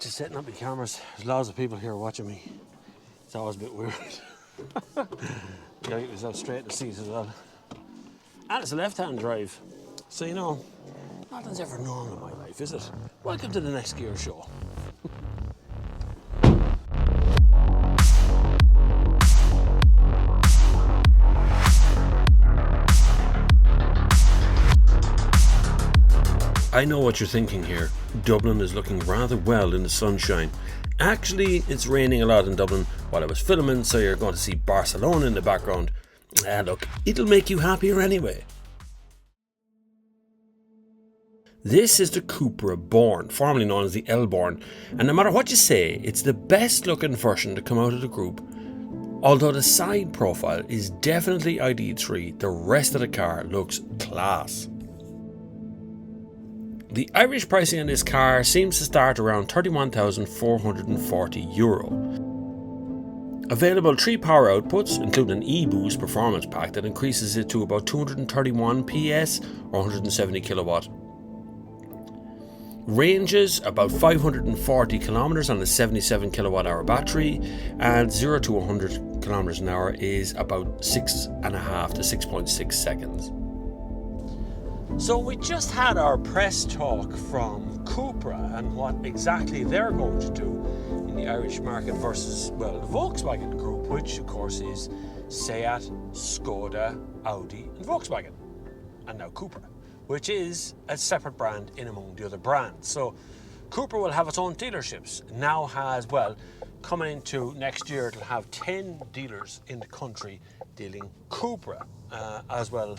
Just setting up my cameras. There's lots of people here watching me. It's always a bit weird. You gotta get yourself straight in the seat as well. And it's a left-hand drive. So, you know, nothing's ever normal in my life, is it? Welcome to the Next Gear Show. I know what you're thinking here. Dublin is looking rather well in the sunshine. Actually, it's raining a lot in Dublin while I was filming, so you're going to see Barcelona in the background. Look, it'll make you happier anyway. This is the Cupra Born, formerly known as the L-Born, and no matter what you say, it's the best looking version to come out of the group. Although the side profile is definitely ID3, the rest of the car looks class. The Irish pricing on this car seems to start around €31,440. Available 3 power outputs, including an e-boost performance pack that increases it to about 231 PS or 170 kilowatt. Ranges about 540 kilometers on a 77 kilowatt hour battery, and 0 to 100 kilometers an hour is about 6.5 to 6.6 seconds. So we just had our press talk from Cupra and what exactly they're going to do in the Irish market versus, well, the Volkswagen group, which of course is Seat, Skoda, Audi and Volkswagen, and now Cupra, which is a separate brand in among the other brands. So Cupra will have its own dealerships. Now has, well, coming into next year, it'll have 10 dealers in the country dealing Cupra as well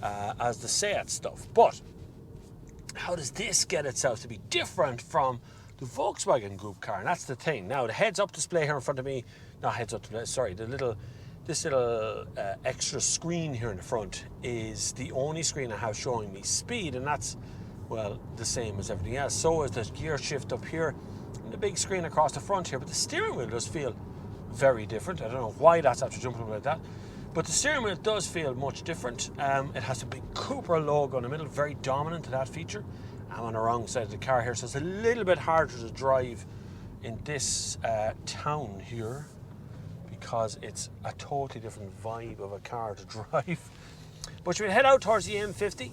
as the Seat stuff. But how does this get itself to be different from the Volkswagen group car? And that's the thing. Now the heads-up display here in front of me, not heads-up display, sorry, this little extra screen here in the front is the only screen I have showing me speed, and that's, well, the same as everything else. So is the gear shift up here and the big screen across the front here, but the steering wheel does feel very different. I don't know why that's after jumping like that. But the steering wheel does feel much different. It has a big Cupra logo in the middle, very dominant to that feature. I'm on the wrong side of the car here, so it's a little bit harder to drive in this town here because it's a totally different vibe of a car to drive. But you would head out towards the M50.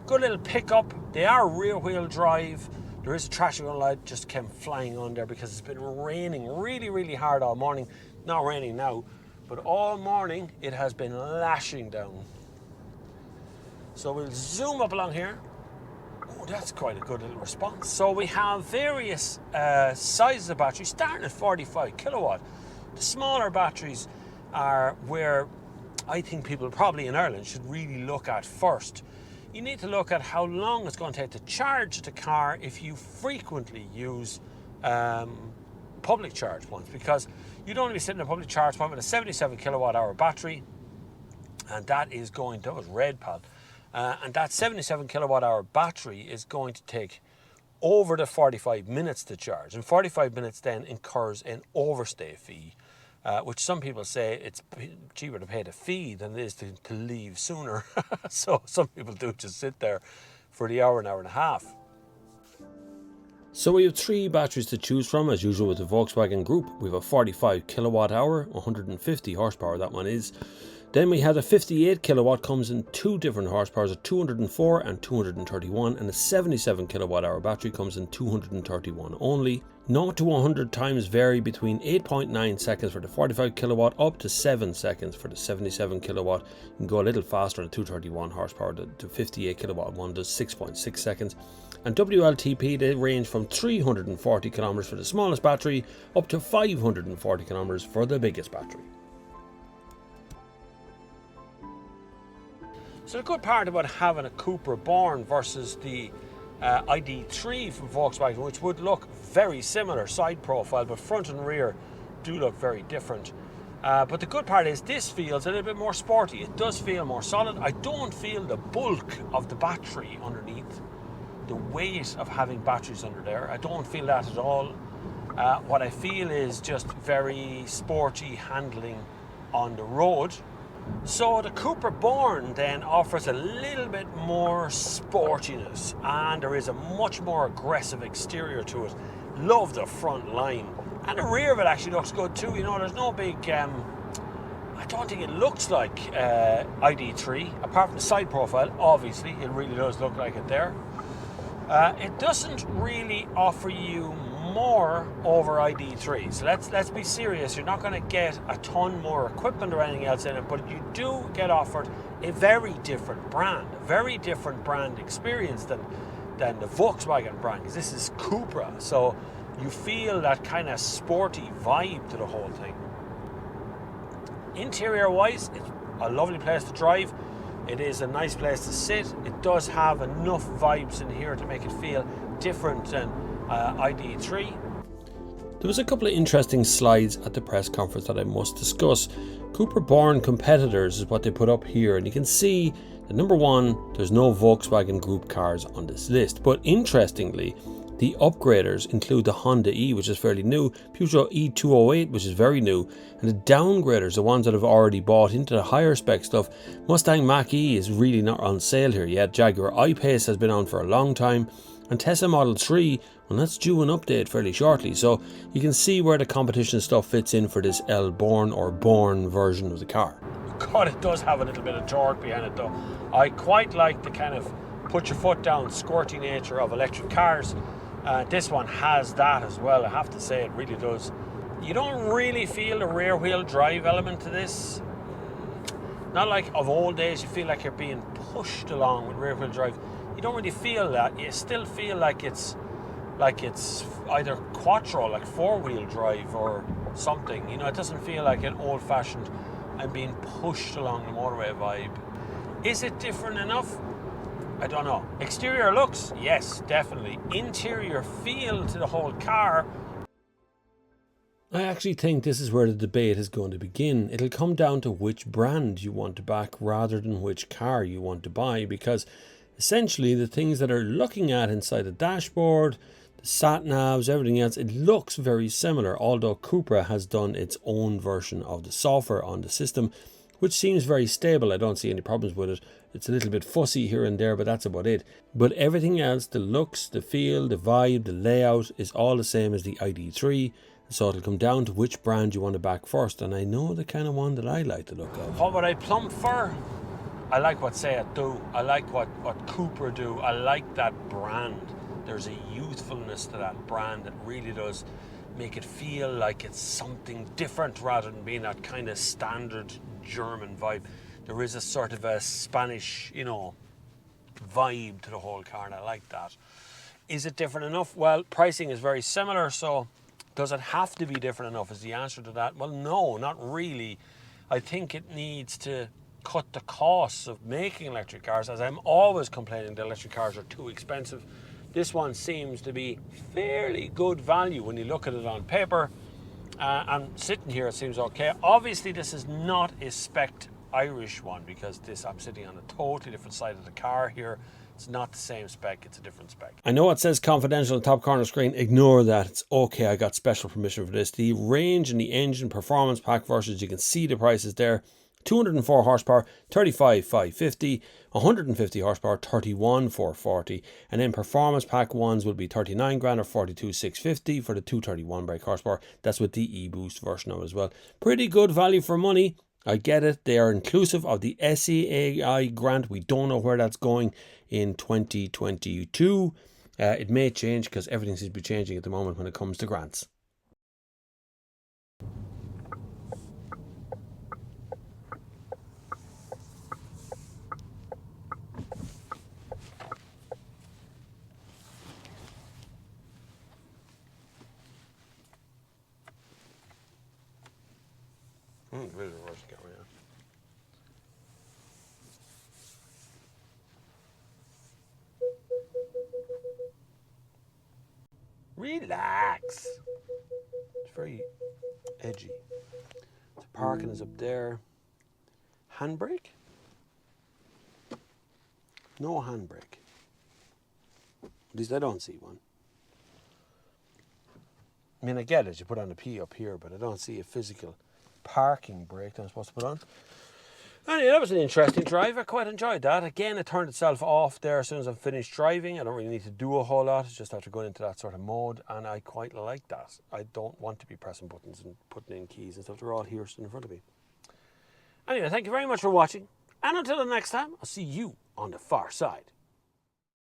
Good little pickup. They are rear wheel drive. There is a traction light just came flying on there because it's been raining really, really hard all morning. Not raining now, but all morning it has been lashing down. So we'll zoom up along here. Oh, that's quite a good little response. So we have various sizes of batteries starting at 45 kilowatt. The smaller batteries are where I think people probably in Ireland should really look at first. You need to look at how long it's going to take to charge the car if you frequently use public charge points, because you'd only be sitting in a public charge point with a 77 kilowatt hour battery, and that is going, that was red, pal, and that 77 kilowatt hour battery is going to take over the 45 minutes to charge, and 45 minutes then incurs an overstay fee, which some people say it's cheaper to pay the fee than it is to leave sooner. So some people do just sit there for the hour and a half. So we have 3 batteries to choose from, as usual with the Volkswagen group. We have a 45 kilowatt hour, 150 horsepower that one is. Then we have a 58 kilowatt, comes in 2 different horsepowers, a 204 and 231, and a 77 kilowatt hour battery comes in 231 only. 0 to 100 times vary between 8.9 seconds for the 45 kilowatt up to 7 seconds for the 77 kilowatt. You can go a little faster on the 231 horsepower. The 58 kilowatt one does 6.6 seconds. And WLTP, they range from 340 kilometers for the smallest battery up to 540 kilometers for the biggest battery. So the good part about having a Cupra Born versus the ID3 from Volkswagen, which would look very similar side profile, but front and rear do look very different. But the good part is this feels a little bit more sporty. It does feel more solid. I don't feel the bulk of the battery underneath, the weight of having batteries under there. I don't feel that at all. What I feel is just very sporty handling on the road. So the Cupra Born then offers a little bit more sportiness, and there is a much more aggressive exterior to it. Love the front line, and the rear of it actually looks good too. You know, there's no big I don't think it looks like ID3, apart from the side profile. Obviously it really does look like it there. It doesn't really offer you more over ID3, so let's be serious. You're not going to get a ton more equipment or anything else in it, but you do get offered a very different brand experience than the Volkswagen brand, because this is Cupra, so you feel that kind of sporty vibe to the whole thing. Interior wise, it's a lovely place to drive. It is a nice place to sit. It does have enough vibes in here to make it feel different than ID3. There was a couple of interesting slides at the press conference that I must discuss. Cupra Born competitors is what they put up here, and you can see that number one, there's no Volkswagen Group cars on this list, but interestingly, the upgraders include the Honda E, which is fairly new, Peugeot E208, which is very new, and the downgraders, the ones that have already bought into the higher spec stuff. Mustang Mach-E is really not on sale here yet. Jaguar I-Pace has been on for a long time, and Tesla Model 3, well, that's due an update fairly shortly, so you can see where the competition stuff fits in for this L Born or Born version of the car. God, it does have a little bit of torque behind it though. I quite like the kind of put your foot down, squirty nature of electric cars. This one has that as well, I have to say, it really does. You don't really feel the rear wheel drive element to this. Not like of old days, you feel like you're being pushed along with rear wheel drive. You don't really feel that. You still feel like it's either quattro, like four wheel drive or something. You know, it doesn't feel like an old fashioned, I'm being pushed along the motorway vibe. Is it different enough? I don't know. Exterior looks, yes, definitely. Interior feel to the whole car. I actually think this is where the debate is going to begin. It'll come down to which brand you want to back rather than which car you want to buy, because essentially the things that are looking at inside the dashboard, the sat navs, everything else, it looks very similar, although Cupra has done its own version of the software on the system, which seems very stable. I don't see any problems with it. It's a little bit fussy here and there, but that's about it. But everything else, the looks, the feel, the vibe, the layout, is all the same as the ID3. So it'll come down to which brand you want to back first. And I know the kind of one that I like the look of. What would I plump for? I like what Seat do. I like what Cupra do. I like that brand. There's a youthfulness to that brand that really does make it feel like it's something different rather than being that kind of standard German vibe. There is a sort of a Spanish, you know, vibe to the whole car, and I like that. Is it different enough? Well, pricing is very similar, so does it have to be different enough is the answer to that. Well, no, not really. I think it needs to cut the costs of making electric cars, as I'm always complaining that electric cars are too expensive. This one seems to be fairly good value when you look at it on paper, and sitting here it seems okay. Obviously this is not a spec Irish one, because I'm sitting on a totally different side of the car here. It's not the same spec, it's a different spec. I know it says confidential on the top corner screen. Ignore that. It's okay. I got special permission for this. The range and the engine performance pack versions, you can see the prices there. 204 horsepower, 35,550. 150 horsepower, 31,440. And then performance pack ones will be 39 grand or 42,650 for the 231 brake horsepower. That's with the e-boost version of it as well. Pretty good value for money. I get it. They are inclusive of the SEAI grant. We don't know where that's going in 2022. It may change because everything seems to be changing at the moment when it comes to grants. Relax. It's very edgy. So parking is up there. Handbrake? No handbrake. At least I don't see one. I mean, I get it. You put on a P up here, but I don't see a physical parking brake that I'm supposed to put on. Anyway, that was an interesting drive. I quite enjoyed that. Again, it turned itself off there as soon as I'm finished driving. I don't really need to do a whole lot. It's just after going into that sort of mode, and I quite like that. I don't want to be pressing buttons and putting in keys and stuff. They're all here in front of me. Anyway, thank you very much for watching. And until the next time, I'll see you on the far side.